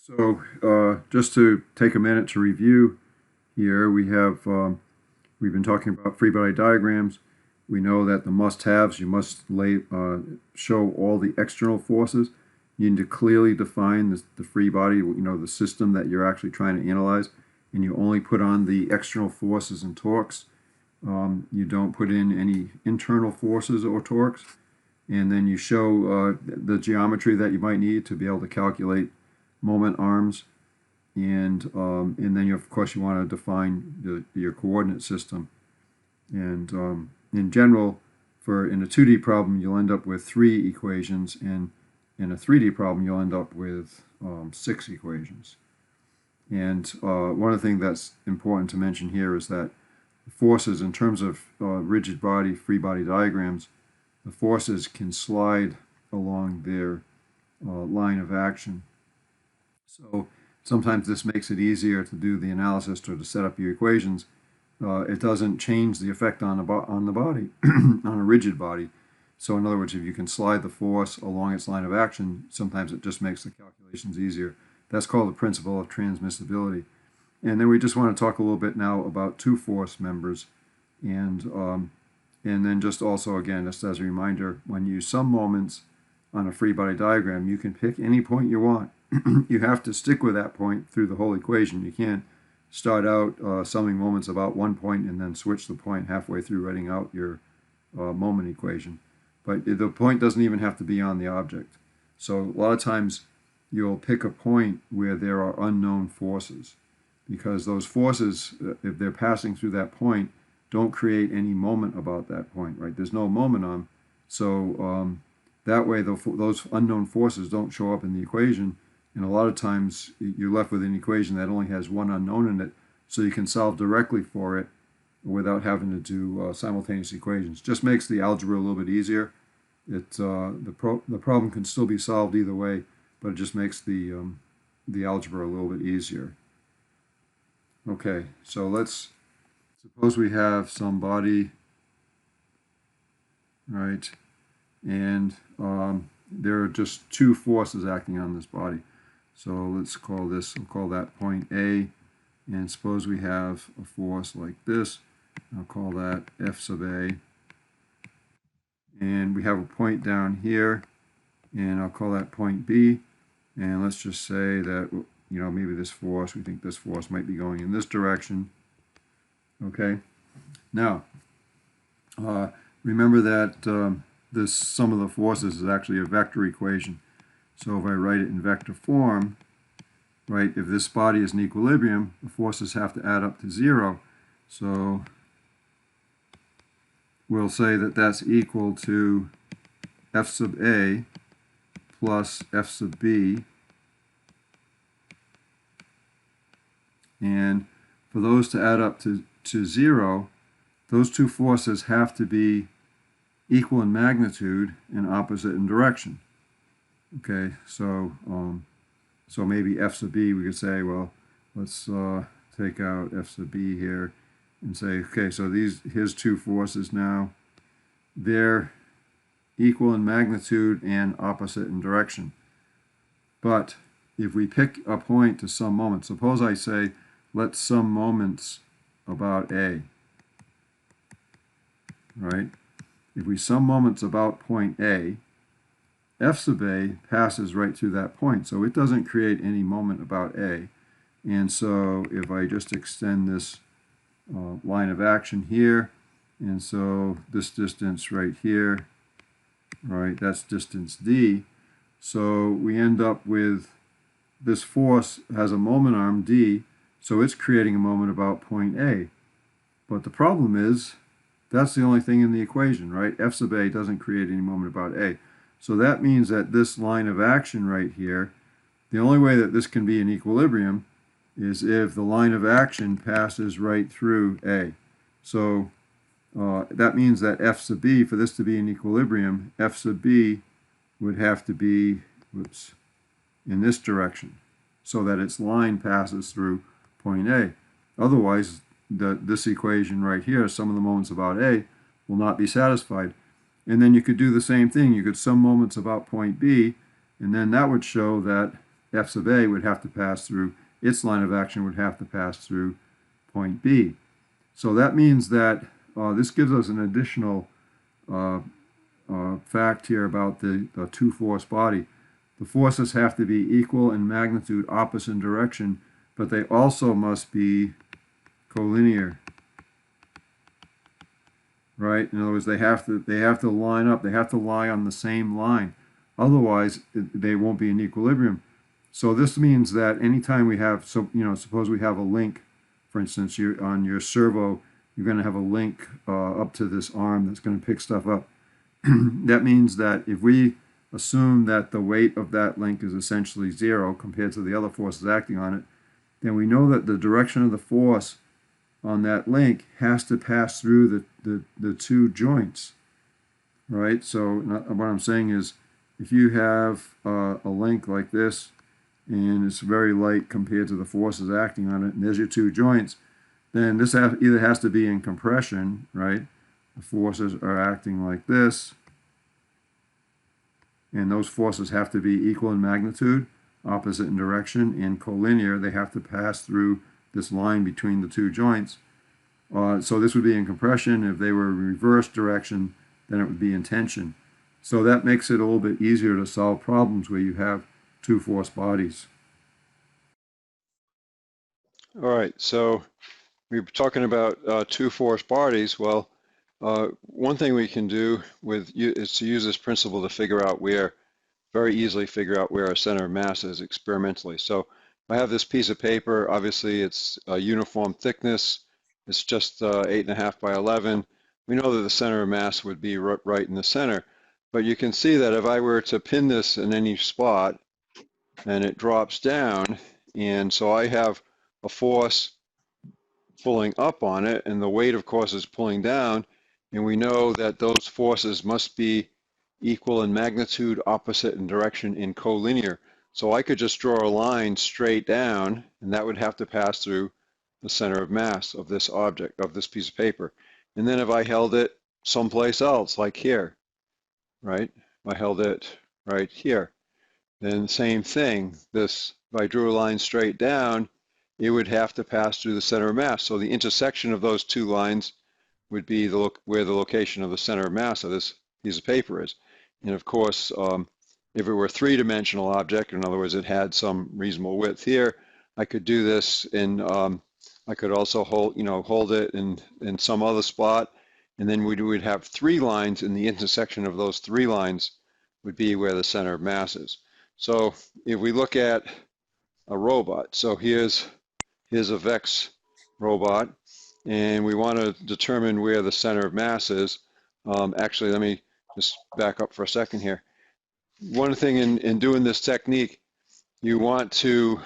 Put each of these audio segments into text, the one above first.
So just to take a minute to review here, we've been talking about free body diagrams. We know that the must-haves, you must show all the external forces. You need to clearly define the free body, the system that you're actually trying to analyze, and you only put on the external forces and torques. You don't put in any internal forces or torques. And then you show the geometry that you might need to be able to calculate moment arms, and then of course you want to define your coordinate system. And in general, in a 2D problem, you'll end up with 3 equations, and in a 3D problem, you'll end up with 6 equations. And one of the things that's important to mention here is that the forces, in terms of rigid body, free body diagrams, the forces can slide along their line of action. So sometimes this makes it easier to do the analysis or to set up your equations. It doesn't change the effect on the body, on a rigid body. So in other words, if you can slide the force along its line of action, sometimes it just makes the calculations easier. That's called the principle of transmissibility. And then we just want to talk a little bit now about two force members. And then just also, again, just as a reminder, when you sum moments on a free body diagram, you can pick any point you want. You have to stick with that point through the whole equation. You can't start out summing moments about one point and then switch the point halfway through writing out your moment equation. But the point doesn't even have to be on the object. So a lot of times you'll pick a point where there are unknown forces, because those forces, if they're passing through that point, don't create any moment about that point, right? There's no momentum, so that way those unknown forces don't show up in the equation, and a lot of times you're left with an equation that only has one unknown in it, so you can solve directly for it without having to do simultaneous equations. Just makes the algebra a little bit easier. The problem can still be solved either way, but it just makes the algebra a little bit easier. Okay, so let's suppose we have some body, right, and there are just two forces acting on this body. So let's call this, we'll call that point A, and suppose we have a force like this. I'll call that F sub A. And we have a point down here, and I'll call that point B. And let's just say that, maybe this force, we think this force might be going in this direction. Okay. Now, remember that this sum of the forces is actually a vector equation. So if I write it in vector form, right, if this body is in equilibrium, the forces have to add up to 0. So we'll say that that's equal to F sub A plus F sub B. And for those to add up to 0, those two forces have to be equal in magnitude and opposite in direction. Okay, so maybe F sub B, we could say, well, let's take out F sub B here and say, okay, so here's two forces now. They're equal in magnitude and opposite in direction. But if we pick a point to sum moments, suppose I say, let's sum moments about A, right? If we sum moments about point A, F sub A passes right through that point, so it doesn't create any moment about A. And so if I just extend this line of action here, and so this distance right here, right, that's distance D. So we end up with this force has a moment arm D, so it's creating a moment about point A. But the problem is, that's the only thing in the equation, right? F sub A doesn't create any moment about A. So that means that this line of action right here, the only way that this can be in equilibrium is if the line of action passes right through A. So that means that F sub B, for this to be in equilibrium, F sub B would have to be, in this direction, so that its line passes through point A. Otherwise, this equation right here, sum of the moments about A, will not be satisfied. And then you could do the same thing. You could sum moments about point B, and then that would show that F sub A would have to pass through, its line of action would have to pass through point B. So that means that this gives us an additional uh, fact here about the two-force body. The forces have to be equal in magnitude, opposite in direction, but they also must be collinear, right? In other words, they have to line up. They have to lie on the same line. Otherwise, they won't be in equilibrium. So this means that anytime we have, suppose we have a link, for instance, on your servo, you're going to have a link up to this arm that's going to pick stuff up. That means that if we assume that the weight of that link is essentially zero compared to the other forces acting on it, then we know that the direction of the force on that link has to pass through the two joints, right? So what I'm saying is, if you have a link like this, and it's very light compared to the forces acting on it, and there's your two joints, then this either has to be in compression, right? The forces are acting like this, and those forces have to be equal in magnitude, opposite in direction, and collinear. They have to pass through this line between the two joints. So this would be in compression. If they were reverse direction, then it would be in tension. So that makes it a little bit easier to solve problems where you have two force bodies. All right, so we were talking about two force bodies. Well, one thing we can do is to use this principle to very easily figure out where our center of mass is experimentally. So I have this piece of paper. Obviously, it's a uniform thickness. It's just 8.5 by 11. We know that the center of mass would be right in the center. But you can see that if I were to pin this in any spot, and it drops down, and so I have a force pulling up on it, and the weight, of course, is pulling down, and we know that those forces must be equal in magnitude, opposite in direction, and collinear. So I could just draw a line straight down, and that would have to pass through the center of mass of this object, of this piece of paper. And then if I held it someplace else, like here, right? If I held it right here, then same thing. If I drew a line straight down, it would have to pass through the center of mass. So the intersection of those two lines would be where the location of the center of mass of this piece of paper is. And of course, if it were a three-dimensional object, in other words, it had some reasonable width here, I could do this I could also hold it in some other spot, and then we would have three lines, and the intersection of those three lines would be where the center of mass is. So if we look at a robot, so here's a VEX robot, and we want to determine where the center of mass is. Actually, let me just back up for a second here. One thing in doing this technique, you want to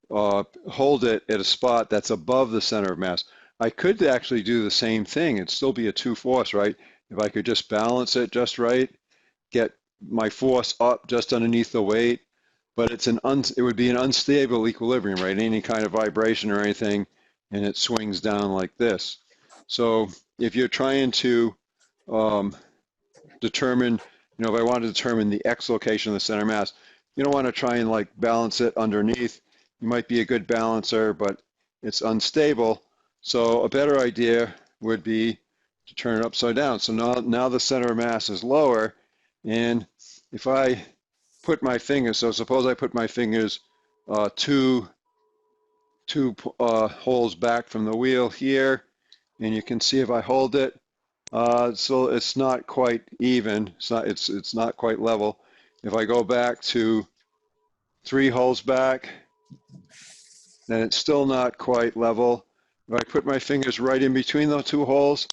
hold it at a spot that's above the center of mass. I could actually do the same thing. It'd still be a two force, right? If I could just balance it just right, get my force up just underneath the weight, but it would be an unstable equilibrium, right? Any kind of vibration or anything, and it swings down like this. So if you're trying to determine, if I want to determine the X location of the center mass, you don't want to try and like balance it underneath. You might be a good balancer, but it's unstable. So a better idea would be to turn it upside down. So now the center of mass is lower, and if I put my fingers, so suppose I put my fingers two holes back from the wheel here, and you can see if I hold it, so it's not quite even. It's not quite level. If I go back to 3 holes back, then it's still not quite level. If I put my fingers right in between those 2 holes,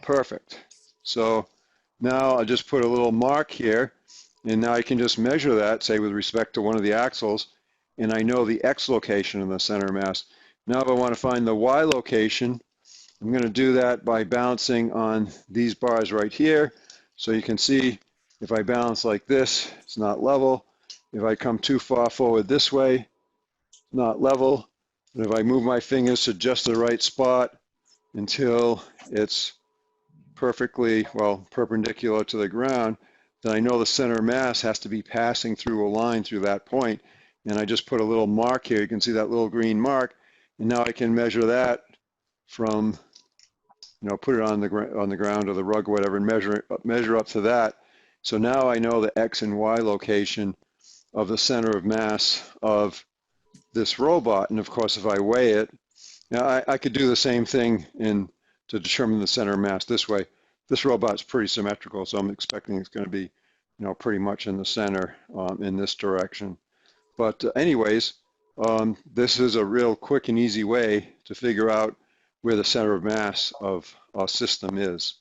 perfect. So now I just put a little mark here, and now I can just measure that, say with respect to one of the axles, and I know the X location of the center of mass. Now if I want to find the Y location, I'm going to do that by bouncing on these bars right here. So you can see if I bounce like this, it's not level. If I come too far forward this way, it's not level. And if I move my fingers to just the right spot until it's perfectly, well, perpendicular to the ground, then I know the center of mass has to be passing through a line through that point. And I just put a little mark here. You can see that little green mark. And now I can measure that from, put it on the ground or the rug or whatever, and measure up to that. So now I know the X and Y location of the center of mass of this robot. And of course, if I weigh it, now I could do the same thing to determine the center of mass this way. This robot's pretty symmetrical, so I'm expecting it's going to be, pretty much in the center in this direction. But anyways, this is a real quick and easy way to figure out where the center of mass of a system is.